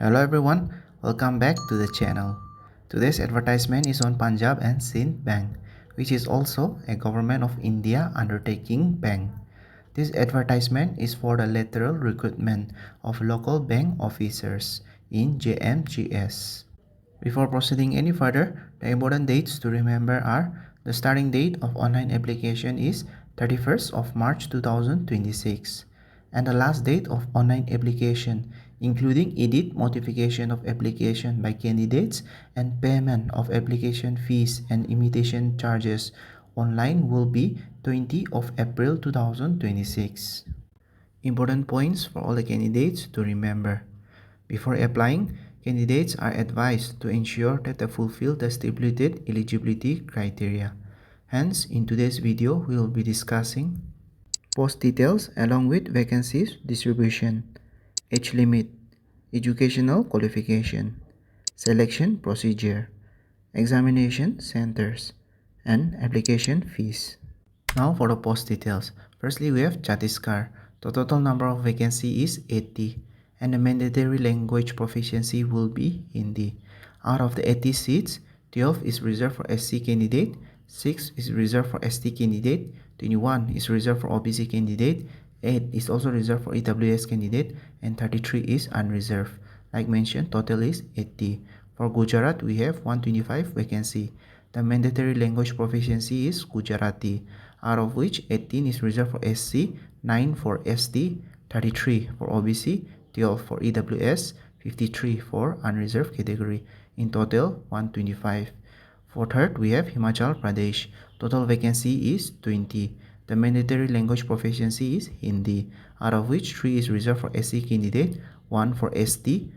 Hello everyone, welcome back to the channel. Today's advertisement is on Punjab and Sindh Bank, which is also a Government of India undertaking bank. This advertisement is for the lateral recruitment of local bank officers in JMGS. Before proceeding any further, the important dates to remember are the starting date of online application is 31st of March 2026 and the last date of online application including edit modification of application by candidates and payment of application fees and imitation charges online will be 20 of April 2026. Important points for all the candidates to remember. Before applying, candidates are advised to ensure that they fulfill the stipulated eligibility criteria. Hence, in today's video, we will be discussing post details along with vacancies distribution, age limit, educational qualification, selection procedure, examination centers, and application fees. Now for the post details. Firstly, we have Chhattisgarh. The total number of vacancy is 80 and the mandatory language proficiency will be Hindi. Out of the 80 seats, 12 is reserved for SC candidate, 6 is reserved for ST candidate, 21 is reserved for OBC candidate, 8 is also reserved for EWS candidate, and 33 is unreserved. Like mentioned, total is 80. For Gujarat, we have 125 vacancy. The mandatory language proficiency is Gujarati, out of which 18 is reserved for SC, 9 for ST, 33 for OBC, 12 for EWS, 53 for unreserved category. In total, 125. For third, we have Himachal Pradesh. Total vacancy is 20. The mandatory language proficiency is Hindi, out of which 3 is reserved for SC candidate, 1 for ST,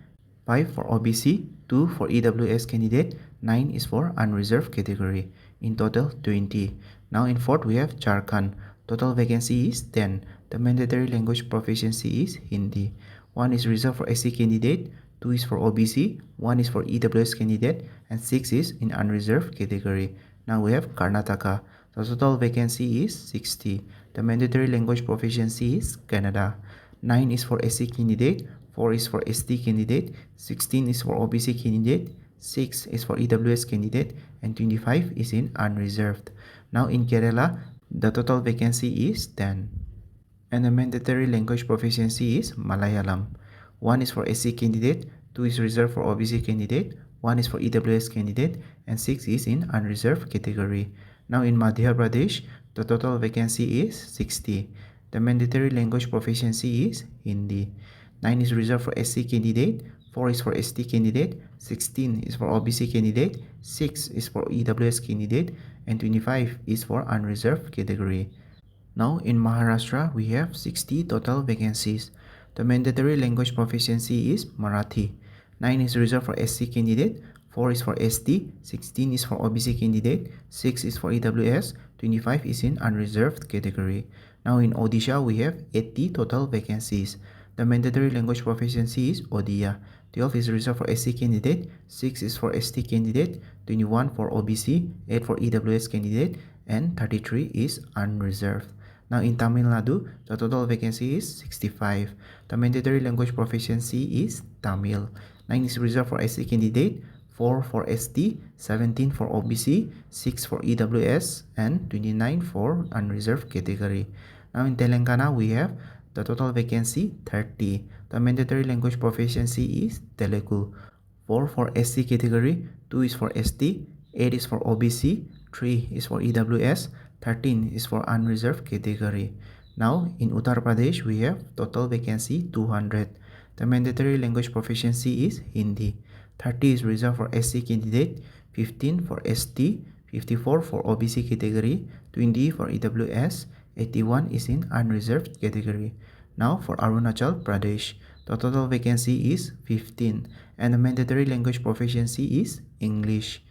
5 for OBC, 2 for EWS candidate, 9 is for unreserved category. In total, 20. Now in fourth, we have Jharkhand. Total vacancy is 10. The mandatory language proficiency is Hindi. 1 is reserved for SC candidate, 2 is for OBC, 1 is for EWS candidate, and 6 is in unreserved category. Now we have Karnataka. The total vacancy is 60. The mandatory language proficiency is Kannada. 9 is for SC candidate, 4 is for ST candidate, 16 is for OBC candidate, 6 is for EWS candidate, and 25 is in unreserved. Now in Kerala, the total vacancy is 10. And the mandatory language proficiency is Malayalam. 1 is for SC candidate, 2 is reserved for OBC candidate, 1 is for EWS candidate, and 6 is in unreserved category. Now in Madhya Pradesh, the total vacancy is 60. The mandatory language proficiency is Hindi. 9 is reserved for SC candidate, 4 is for ST candidate, 16 is for OBC candidate, 6 is for EWS candidate, and 25 is for unreserved category. Now in Maharashtra, we have 60 total vacancies. The mandatory language proficiency is Marathi. 9 is reserved for SC candidate, 4 is for ST, 16 is for OBC candidate, 6 is for EWS, 25 is in unreserved category. Now in Odisha, we have 80 total vacancies. The mandatory language proficiency is Odia. 12 is reserved for SC candidate, 6 is for ST candidate, 21 for OBC, 8 for EWS candidate, and 33 is unreserved. Now in Tamil Nadu, the total vacancy is 65. The mandatory language proficiency is Tamil. 9 is reserved for SC candidate, 4 for ST, 17 for OBC, 6 for EWS, and 29 for unreserved category. Now in Telangana, we have the total vacancy 30. The mandatory language proficiency is Telugu. 4 for SC category, 2 is for ST, 8 is for OBC, 3 is for EWS, 13 is for unreserved category. Now in Uttar Pradesh, we have total vacancy 200. The mandatory language proficiency is Hindi. 30 is reserved for SC candidate, 15 for ST, 54 for OBC category, 20 for EWS, 81 is in unreserved category. Now for Arunachal Pradesh, the total vacancy is 15 and the mandatory language proficiency is English.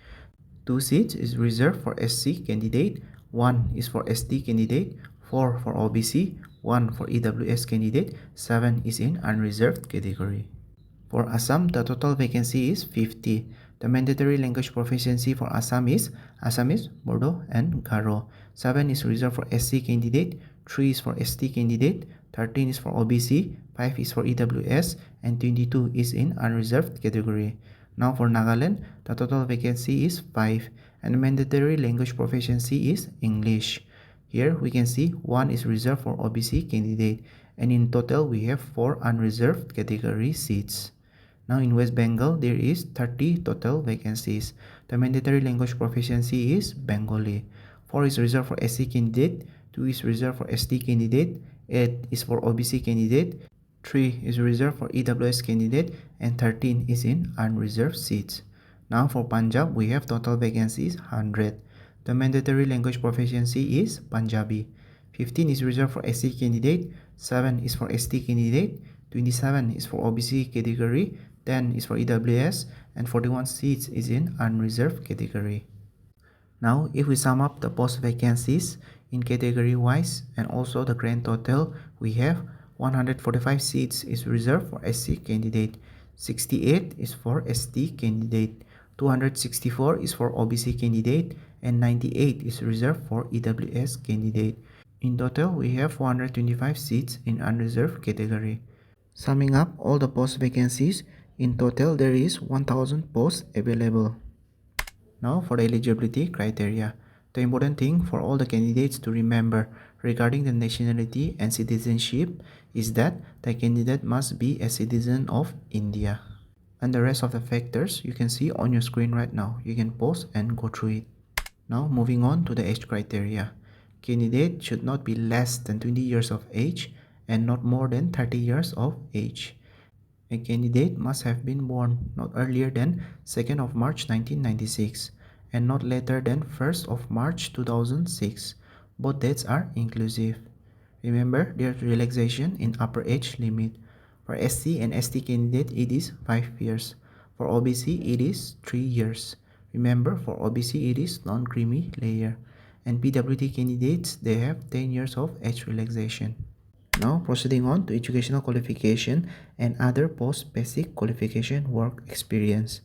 2 seats is reserved for SC candidate, 1 is for ST candidate, 4 for OBC, 1 for EWS candidate, 7 is in unreserved category. For Assam, the total vacancy is 50. The mandatory language proficiency for Assam is Assamese, Bodo, and Garo. 7 is reserved for SC candidate, 3 is for ST candidate, 13 is for OBC, 5 is for EWS, and 22 is in unreserved category. Now for Nagaland, the total vacancy is 5 and the mandatory language proficiency is English. Here we can see 1 is reserved for OBC candidate and in total we have 4 unreserved category seats. Now in West Bengal there is 30 total vacancies. The mandatory language proficiency is Bengali. 4 is reserved for SC candidate, 2 is reserved for ST candidate, 8 is for OBC candidate, 3 is reserved for EWS candidate, and 13 is in unreserved seats. Now for Punjab we have total vacancies 100. The mandatory language proficiency is Punjabi. 15 is reserved for SC candidate, 7 is for ST candidate, 27 is for OBC category, 10 is for EWS, and 41 seats is in unreserved category. Now if we sum up the post vacancies in category wise and also the grand total, we have 145 seats is reserved for SC candidate, 68 is for ST candidate, 264 is for OBC candidate, and 98 is reserved for EWS candidate. In total, we have 425 seats in unreserved category. Summing up all the post vacancies, in total there is 1000 posts available. Now for the eligibility criteria. The important thing for all the candidates to remember regarding the nationality and citizenship is that the candidate must be a citizen of India. And the rest of the factors you can see on your screen right now. You can pause and go through it. Now moving on to the age criteria. Candidate should not be less than 20 years of age and not more than 30 years of age. A candidate must have been born not earlier than 2nd of March 1996 and not later than 1st of March 2006. Both dates are inclusive. Remember, there's relaxation in upper age limit. For SC and ST candidate, it is 5 years. For OBC, it is 3 years. Remember, for OBC, it is non-creamy layer. And PWT candidates, they have 10 years of age relaxation. Now proceeding on to educational qualification and other post-basic qualification work experience.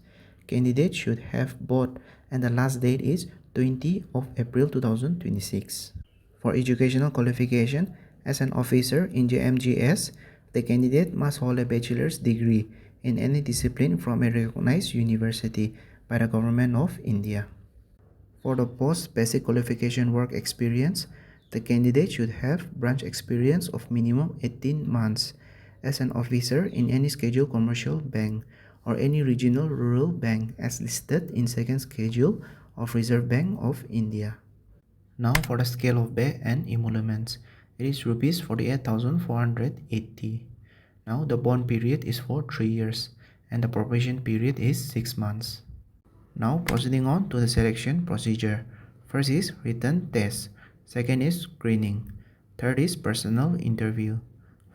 Candidates should have both and the last date is 20 of April 2026. For educational qualification, as an officer in JMGS, the candidate must hold a bachelor's degree in any discipline from a recognized university by the Government of India. For the post-basic qualification work experience, the candidate should have branch experience of minimum 18 months as an officer in any scheduled commercial bank or any regional rural bank as listed in second schedule of Reserve Bank of India. Now for the scale of pay and emoluments, it is rupees 48,480. Now the bond period is for 3 years and the probation period is 6 months. Now proceeding on to the selection procedure. First is written test, second is screening, third is personal interview,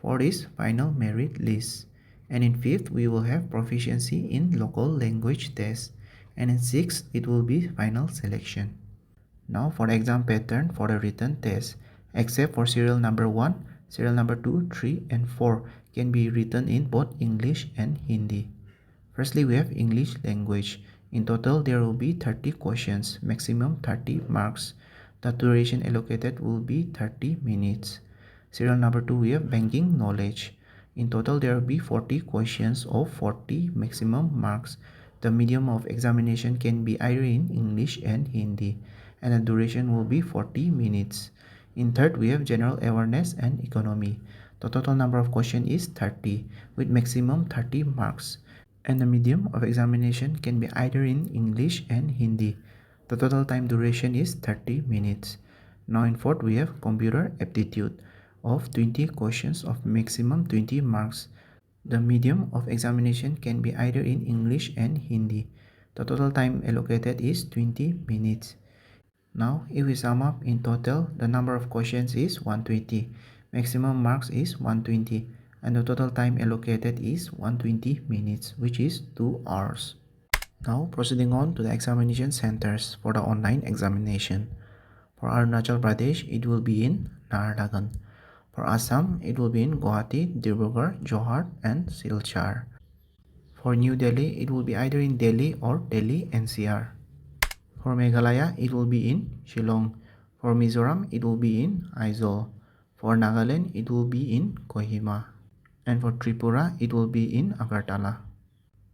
fourth is final merit list, and in fifth we will have proficiency in local language test, and in sixth it will be final selection. Now for the exam pattern for the written test, except for serial number 1, serial number 2, 3 and 4 can be written in both English and Hindi. Firstly, we have English language. In total, there will be 30 questions, maximum 30 marks. The duration allocated will be 30 minutes. Serial number 2, we have banking knowledge. In total, there will be 40 questions of 40 maximum marks. The medium of examination can be either in English and Hindi, and the duration will be 40 minutes. In third, we have general awareness and economy. The total number of questions is 30, with maximum 30 marks. And the medium of examination can be either in English and Hindi. The total time duration is 30 minutes. Now in fourth, we have computer aptitude of 20 questions of maximum 20 marks. The medium of examination can be either in English and Hindi. The total time allocated is 20 minutes. Now if we sum up in total, the number of questions is 120. Maximum marks is 120. And the total time allocated is 120 minutes, which is 2 hours. Now proceeding on to the examination centers for the online examination. For Arunachal Pradesh, it will be in Nagaland. For Assam, it will be in GOVT, Dibrugarh, Jorhat and Silchar. For New Delhi, it will be either in Delhi or Delhi NCR. For Meghalaya, it will be in Shillong. For Mizoram, it will be in Aizawl. For Nagaland, it will be in Kohima. And for Tripura, it will be in Agartala.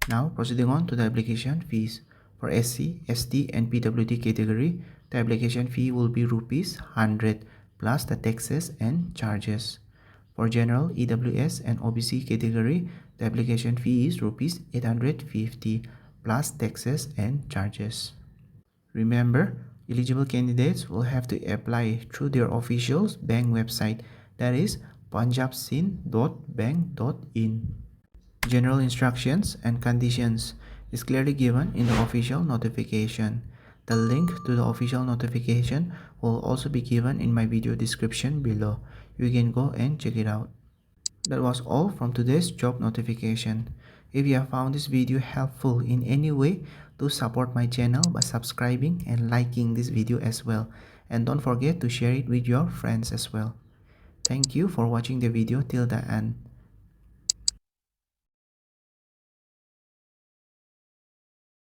Now proceeding on to the application fees. For SC, ST and PWD category, the application fee will be rupees 100 plus the taxes and charges. For general, EWS and OBC category, the application fee is rupees 850 plus taxes and charges. Remember, eligible candidates will have to apply through their official bank website, that is punjabsind.bank.in. General instructions and conditions is clearly given in the official notification. The link to the official notification will also be given in my video description below. You can go and check it out. That was all from today's job notification. If you have found this video helpful in any way, do support my channel by subscribing and liking this video as well. And don't forget to share it with your friends as well. Thank you for watching the video till the end.